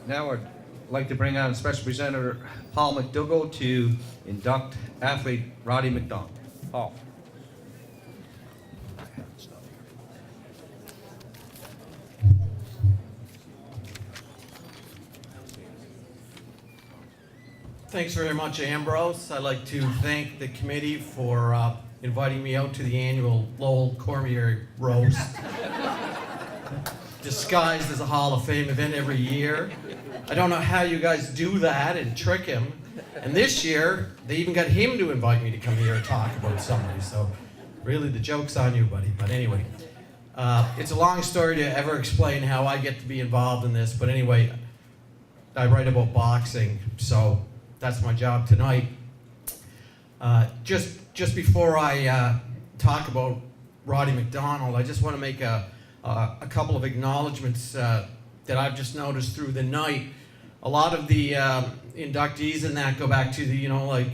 Now I'd like to bring on Special Presenter Paul McDougall to induct athlete Roddy McDonald. Paul. Thanks very much, Ambrose. I'd like to thank the committee for inviting me out to the annual Lowell Cormier Roast, disguised as a Hall of Fame event every year. I don't know how you guys do that and trick him. And this year, they even got him to invite me to come here and talk about somebody. So really, the joke's on you, buddy. But anyway, it's a long story to ever explain how I get to be involved in this. But anyway, I write about boxing, so that's my job tonight. Just before I talk about Roddy McDonald, I just want to make a couple of acknowledgments that I've just noticed through the night. A lot of the inductees in that go back to the, like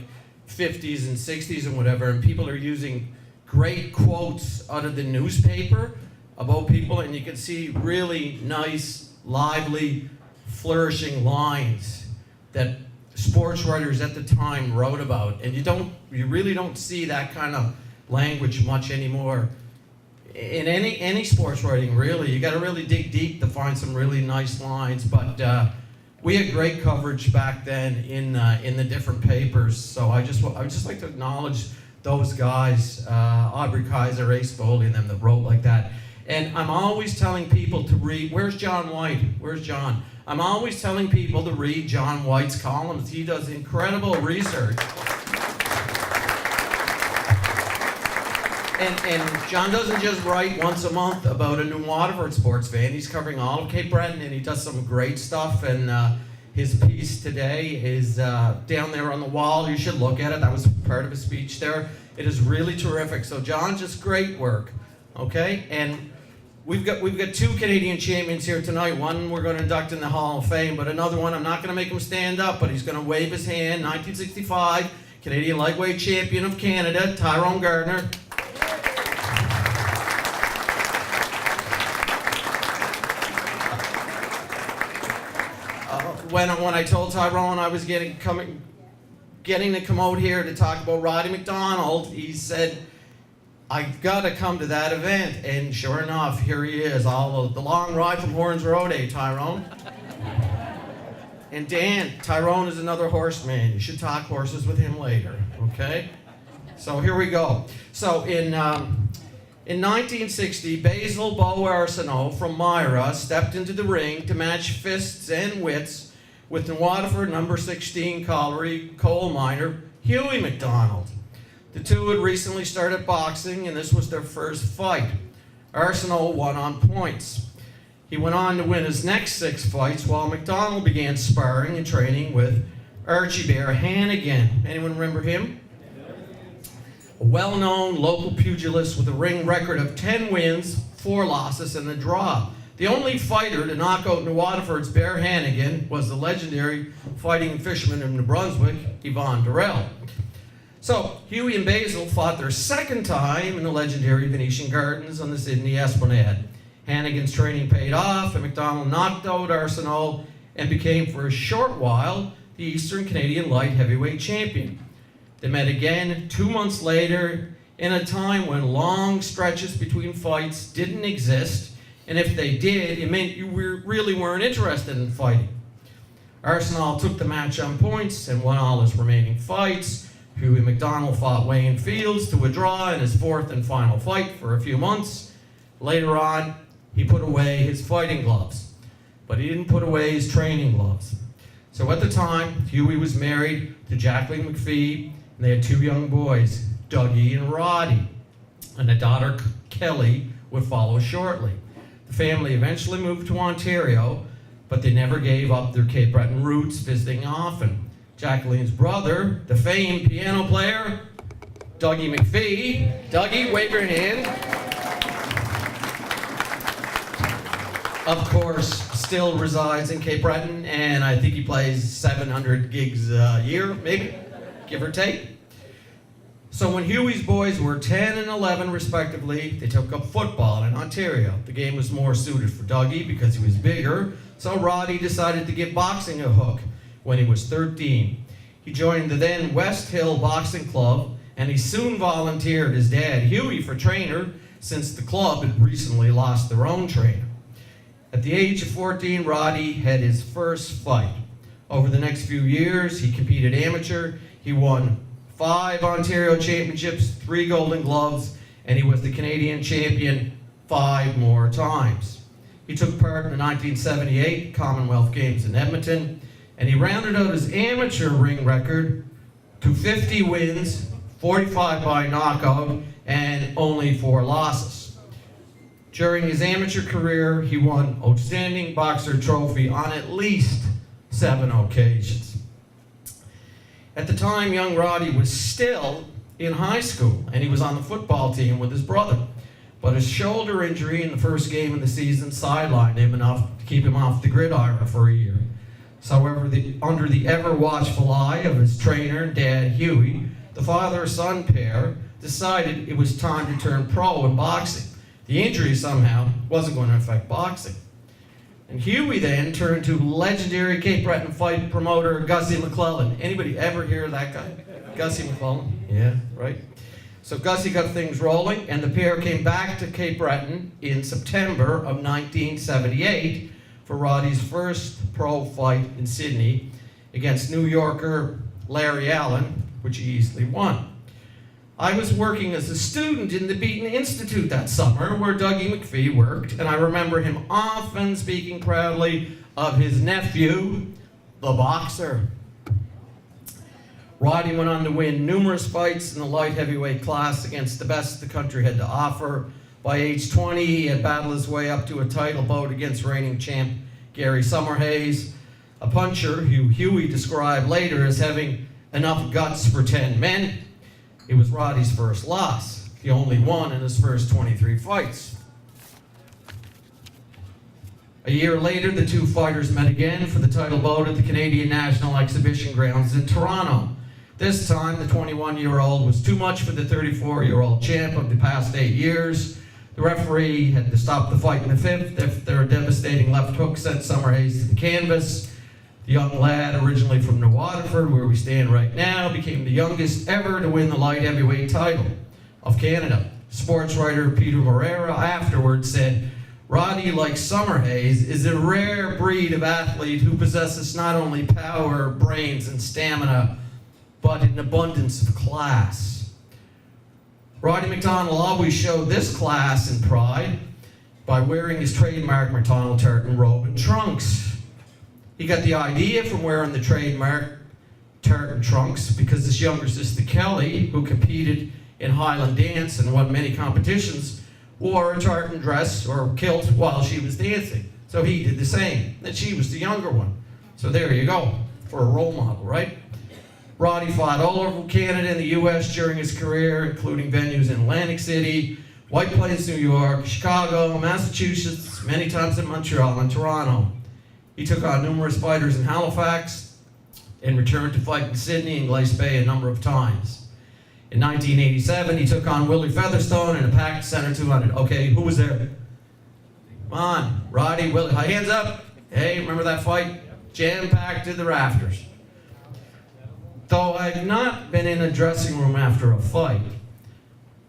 50s and 60s and whatever, and people are using great quotes out of the newspaper about people, and you can see really nice, lively, flourishing lines that sports writers at the time wrote about, and you really don't see that kind of language much anymore in any sports writing. Really, you got to really dig deep to find some really nice lines. But we had great coverage back then in the different papers. So I would just like to acknowledge those guys, Aubrey Kaiser, Ace Foley, and them that wrote like that. And I'm always telling people to read. Where's John White? Where's John? I'm always telling people to read John White's columns. He does incredible research. And John doesn't just write once a month about a New Waterford sports fan. He's covering all of Cape Breton, and he does some great stuff. And his piece today is down there on the wall. You should look at it. That was part of his speech there. It is really terrific. So John, just great work. Okay? And We've got two Canadian champions here tonight. One we're going to induct in the Hall of Fame, but another one, I'm not going to make him stand up, but he's going to wave his hand. 1965 Canadian lightweight champion of Canada, Tyrone Gardner. When I told Tyrone I was getting to come out here to talk about Roddy McDonald, he said, I've got to come to that event. And sure enough, here he is, all the long ride from Horns Road, Tyrone? And Dan, Tyrone is another horseman. You should talk horses with him later, okay? So here we go. So in 1960, Basil Beau Arsenault from Myra stepped into the ring to match fists and wits with the Waterford number 16 colliery coal miner, Hughie McDonald. The two had recently started boxing, and this was their first fight. Arsenault won on points. He went on to win his next 6 fights, while McDonald began sparring and training with Archie Bear Hannigan. Anyone remember him? A well-known local pugilist with a ring record of 10 wins, 4 losses, and a draw. The only fighter to knock out New Waterford's Bear Hannigan was the legendary fighting fisherman of New Brunswick, Yvon Durrell. So, Hughie and Basil fought their second time in the legendary Venetian Gardens on the Sydney Esplanade. Hannigan's training paid off, and McDonald knocked out Arsenault and became, for a short while, the Eastern Canadian light heavyweight champion. They met again 2 months later, in a time when long stretches between fights didn't exist, and if they did, it meant you really weren't interested in fighting. Arsenault took the match on points and won all his remaining fights. Hughie McDonald fought Wayne Fields to a draw in his 4th and final fight for a few months. Later on, he put away his fighting gloves, but he didn't put away his training gloves. So at the time, Hughie was married to Jacqueline McPhee, and they had 2 young boys, Dougie and Roddy, and a daughter, Kelly, would follow shortly. The family eventually moved to Ontario, but they never gave up their Cape Breton roots, visiting often. Jacqueline's brother, the famed piano player, Dougie McPhee. Dougie, wave your hand. Of course, still resides in Cape Breton, and I think he plays 700 gigs a year, maybe, give or take. So when Hughie's boys were 10 and 11 respectively, they took up football in Ontario. The game was more suited for Dougie because he was bigger, So Roddy decided to give boxing a hook when he was 13. He joined the then West Hill Boxing Club, and he soon volunteered his dad, Huey, for trainer, since the club had recently lost their own trainer. At the age of 14, Roddy had his first fight. Over the next few years, he competed amateur. He won 5 Ontario championships, 3 Golden Gloves, and he was the Canadian champion 5 more times. He took part in the 1978 Commonwealth Games in Edmonton, and he rounded out his amateur ring record to 50 wins, 45 by knockout, and only 4 losses. During his amateur career, he won Outstanding Boxer Trophy on at least 7 occasions. At the time, young Roddy was still in high school, and he was on the football team with his brother. But his shoulder injury in the first game of the season sidelined him enough to keep him off the gridiron for a year. So, however, under the ever-watchful eye of his trainer and dad, Huey, the father-son pair decided it was time to turn pro in boxing. The injury somehow wasn't going to affect boxing. And Huey then turned to legendary Cape Breton fight promoter Gussie McClellan. Anybody ever hear of that guy? Gussie McClellan? Yeah, right. So Gussie got things rolling, and the pair came back to Cape Breton in September of 1978 for Roddy's first pro fight in Sydney against New Yorker Larry Allen, which he easily won. I was working as a student in the Beaton Institute that summer, where Dougie McPhee worked, and I remember him often speaking proudly of his nephew, the boxer. Roddy went on to win numerous fights in the light heavyweight class against the best the country had to offer. By age 20, he had battled his way up to a title bout against reigning champ Gary Summerhays, a puncher who Huey described later as having enough guts for 10 men. It was Roddy's first loss, the only one in his first 23 fights. A year later, the two fighters met again for the title bout at the Canadian National Exhibition Grounds in Toronto. This time, the 21-year-old was too much for the 34-year-old champ of the past 8 years. The referee had to stop the fight in the 5th after a devastating left hook sent Summerhays to the canvas. The young lad, originally from New Waterford, where we stand right now, became the youngest ever to win the light heavyweight title of Canada. Sports writer Peter Moreira afterwards said, "Roddy, like Summerhays, is a rare breed of athlete who possesses not only power, brains, and stamina, but an abundance of class." Roddy McDonald always showed this class and pride by wearing his trademark McDonald tartan robe and trunks. He got the idea from wearing the trademark tartan trunks because his younger sister Kelly, who competed in Highland dance and won many competitions, wore a tartan dress or kilt while she was dancing. So he did the same. And she was the younger one. So there you go, for a role model, right? Roddy fought all over Canada and the U.S. during his career, including venues in Atlantic City, White Plains, New York, Chicago, Massachusetts, many times in Montreal and Toronto. He took on numerous fighters in Halifax and returned to fight in Sydney and Glace Bay a number of times. In 1987, he took on Willie Featherstone in a packed Center 200. Okay, who was there? Come on, Roddy, Willie, hands up. Hey, remember that fight? Jam-packed to the rafters. Though I've not been in a dressing room after a fight,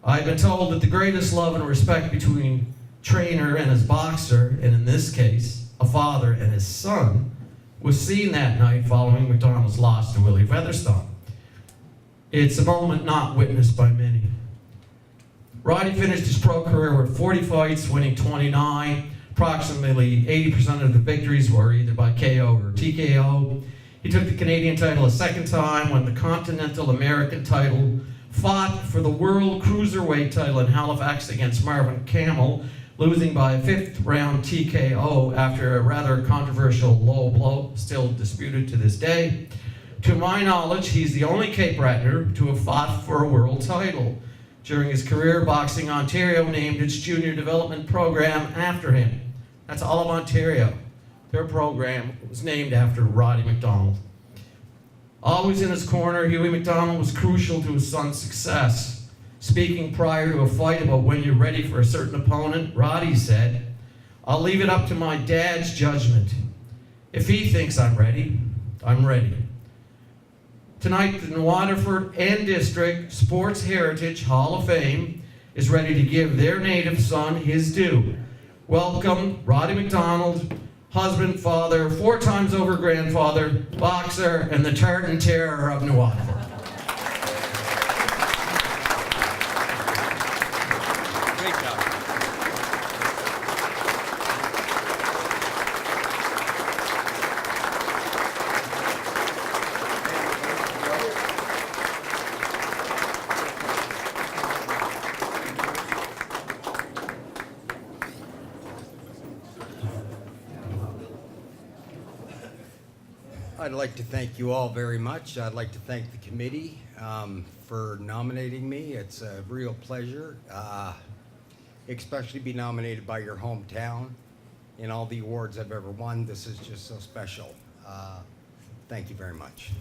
I've been told that the greatest love and respect between trainer and his boxer, and in this case, a father and his son, was seen that night following McDonald's loss to Willie Featherstone. It's a moment not witnessed by many. Roddy finished his pro career with 40 fights, winning 29. Approximately 80% of the victories were either by KO or TKO. He took the Canadian title a second time, won the Continental American title, fought for the World Cruiserweight title in Halifax against Marvin Camel, losing by a 5th round TKO after a rather controversial low blow, still disputed to this day. To my knowledge, he's the only Cape Brettoner to have fought for a world title. During his career, Boxing Ontario named its junior development program after him. That's all of Ontario. Their program was named after Roddy McDonald. Always in his corner, Huey McDonald was crucial to his son's success. Speaking prior to a fight about when you're ready for a certain opponent, Roddy said, "I'll leave it up to my dad's judgment. If he thinks I'm ready, I'm ready. Tonight, the Waterford and District Sports Heritage Hall of Fame is ready to give their native son his due. Welcome, Roddy McDonald, husband, father, 4 times over grandfather, boxer, and the tartan terror of New Waterford. Great job. I'd like to thank you all very much. I'd like to thank the committee for nominating me. It's a real pleasure, especially to be nominated by your hometown. In all the awards I've ever won, this is just so special. Thank you very much.